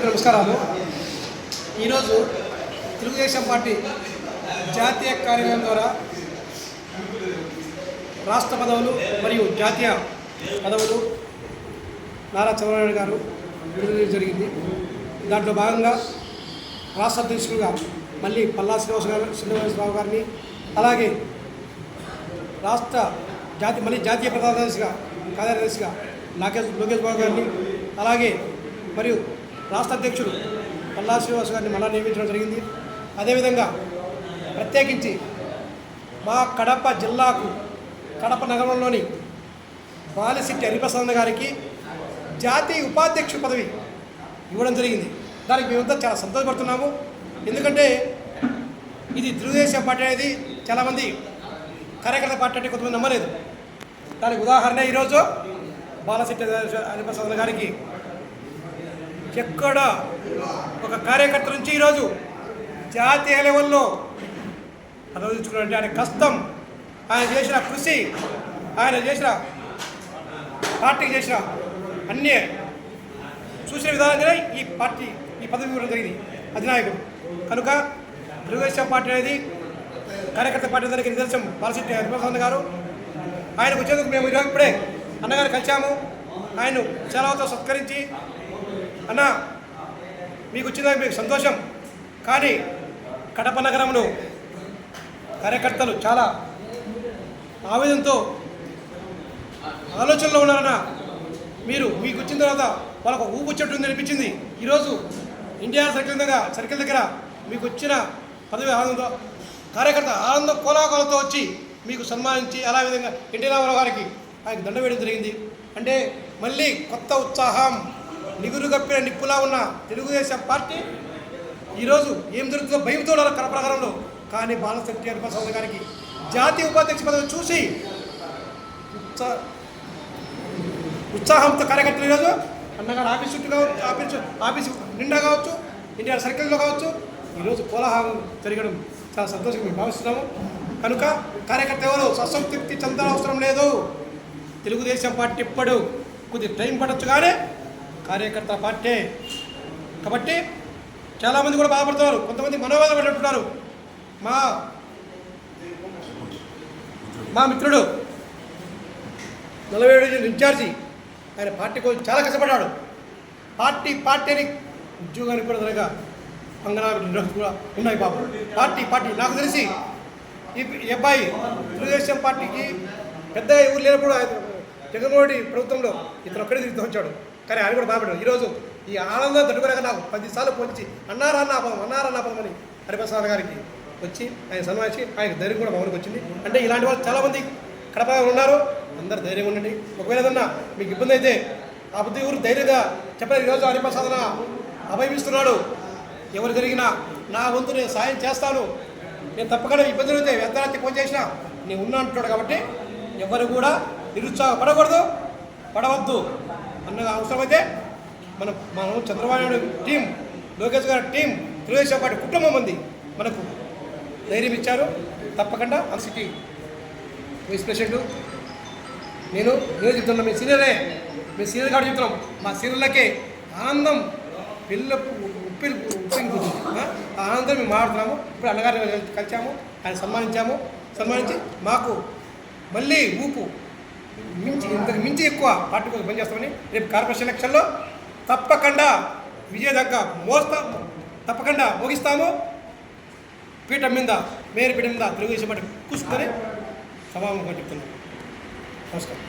మిత్రులకు నమస్కారాలు. ఈరోజు తెలుగుదేశం పార్టీ జాతీయ కార్యాలయం ద్వారా రాష్ట్ర పదవులు మరియు జాతీయ పదవులు నారా చంద్రబాబు నాయుడు గారు విడుదల జరిగింది. దాంట్లో భాగంగా రాష్ట్ర అధ్యక్షులుగా మళ్ళీ పల్లా శ్రీనివాసరావు గారిని, అలాగే రాష్ట్ర జాతీయ ప్రధాన కార్యదర్శిగా లోకేష్ బాబు గారిని, అలాగే మరియు రాష్ట్ర అధ్యక్షుడు పల్లా శ్రీనివాస్ గారిని మళ్ళా నియమించడం జరిగింది. అదేవిధంగా ప్రత్యేకించి మా కడప జిల్లాకు కడప నగరంలోని బాలిశెట్టి హరిప్రసాద్ గారికి జాతీయ ఉపాధ్యక్షుడు పదవి ఇవ్వడం జరిగింది. దానికి మేమంతా చాలా సంతోషపడుతున్నాము. ఎందుకంటే ఇది తెలుగుదేశం పార్టీ అనేది చాలామంది కార్యకర్త పార్టీ అంటే కొంతమంది నమ్మలేదు. దానికి ఉదాహరణ ఈరోజు బాలిశెట్టి హరిప్రసాద్ గారికి ఎక్కడ ఒక కార్యకర్త నుంచి ఈరోజు జాతీయ లెవెల్లో అనుభవించుకున్నట్టు ఆయన కష్టం, ఆయన చేసిన కృషి, ఆయన చేసిన పార్టీకి చేసిన అన్నీ చూసిన విధానంగానే ఈ పదవి ఇవ్వడం జరిగింది అధినాయకుడు. కనుక తెలుగుదేశం పార్టీ అనేది కార్యకర్త పార్టీ దానికి నిదర్శనం బాలిశెట్టి హరిప్రసాద్ గారు. ఆయనకు వచ్చేందుకు మేము ఈరోజు ఇప్పుడే అన్నగారు కలిసాము. ఆయన సెలవుతో సత్కరించి, అన్న మీకు వచ్చిందని మీకు సంతోషం, కానీ కడప నగరంలో కార్యకర్తలు చాలా ఆవేదనతో ఆలోచనలో ఉన్నారన్న. మీకు వచ్చిన తర్వాత వాళ్ళకు ఊపు వచ్చేట్టు అనిపించింది. ఈరోజు ఇండియా సర్కిల్ దగ్గర మీకు వచ్చిన పదవి ఆనందంతో కార్యకర్త ఆనందం కోలాహలంతో వచ్చి మీకు సన్మానించి, అలా విధంగా ఎన్టీ రామారావు గారికి ఆయనకు దండ వేయడం జరిగింది. అంటే మళ్ళీ కొత్త ఉత్సాహం, నిగురుగప్పిన నిప్పులా ఉన్న తెలుగుదేశం పార్టీ ఈరోజు ఏం జరుగుతుందో భయంతో ఉన్నారు కడప నగరంలో. కానీ బాలిశెట్టి హరిప్రసాద్ గారికి జాతీయ ఉపాధ్యక్ష పదవి చూసి ఉత్సాహంతో కార్యకర్తలు ఈరోజు అన్నగారు ఆఫీస్ చుట్టూ కావచ్చు, ఆఫీసు నిండా కావచ్చు, ఇండియా సర్కిల్లో కావచ్చు, ఈరోజు కోలాహలం జరగడం చాలా సంతోషంగా మేము భావిస్తున్నాము. కనుక కార్యకర్త ఎవరు అసంతృప్తి చెందాల్సిన అవసరం లేదు. తెలుగుదేశం పార్టీ ఇప్పుడు కొద్దిగా టైం పడవచ్చు, కానీ కార్యకర్త పార్టీ కాబట్టి చాలామంది కూడా బాధపడుతున్నారు. కొంతమంది మనోవేదన పడుతున్నారు. మా మిత్రుడు 47 ఇన్ఛార్జి ఆయన పార్టీ కోసం చాలా కష్టపడ్డాడు. పార్టీని ఉద్యోగానికి కూడా తనగా అంగనాలు కూడా ఉన్నాయి బాబు. పార్టీ నాకు తెలిసి ఈ అబ్బాయి తెలుగుదేశం పార్టీకి పెద్ద ఊరు లేనప్పుడు జగన్మోహన్ రెడ్డి ప్రభుత్వంలో ఇతను ఒక్కడే తిరుగుతూ వచ్చాడు. కానీ ఆయన కూడా బాధపడ్డాడు. ఈరోజు ఈ ఆనందం తట్టుకోలేక నాకు 10 సార్లు పొంచి అన్నారన్న పదం అని హరిప్రసాద్ గారికి వచ్చి ఆయన సన్మానించి ఆయనకు ధైర్యం కూడా మామూలుగా వచ్చింది. అంటే ఇలాంటి వాళ్ళు చాలామంది కడప ఉన్నారు. అందరు ధైర్యంగా ఉండండి. ఒకవేళ ఏదన్నా మీకు ఇబ్బంది అయితే ఆ బుద్ధి ఊరు ధైర్యంగా చెప్పలేదు. ఈరోజు హరిప్రసాద్ అభయమిస్తున్నాడు. ఎవరు జరిగినా నా వంతు నేను సాయం చేస్తాను, నేను తప్పకుండా ఇబ్బందులు అయితే అర్ధరాత్రి ఫోన్ చేసినా నేను ఉన్నా అంటున్నాడు. కాబట్టి ఎవరు కూడా పడవద్దు అన్నగా అవసరమైతే మనం చంద్రబాబు నాయుడు టీం, లోకేష్ గారి టీం, తెలుగుదేశం పార్టీ కుటుంబం మంది మనకు ధైర్యం ఇచ్చారు. తప్పకుండా సిటీ వైస్ ప్రెసిడెంట్ నేను చెప్తున్నా, మీ సీనియర్ కాబట్టి చెప్తున్నాం. మా సీనియర్లకే ఆనందం ఉప్పింగుతుంది. ఆ ఆనందం మేము మాట్లాడుతున్నాము. ఇప్పుడు అన్నగారిని కలిసాము, ఆయన సన్మానించి మాకు మళ్ళీ ఊపు ఇంతకు మించి ఎక్కువ పార్టీ కోసం పనిచేస్తామని రేపు కార్పొరేషన్ ఎలక్షన్లో తప్పకుండా విజయదంగా తప్పకుండా ముగిస్తాము. మేయర్ పీఠం మీద తెలుగుదేశం పార్టీ కూర్చుందని సభాముఖంగా చెప్తున్నాను. నమస్కారం.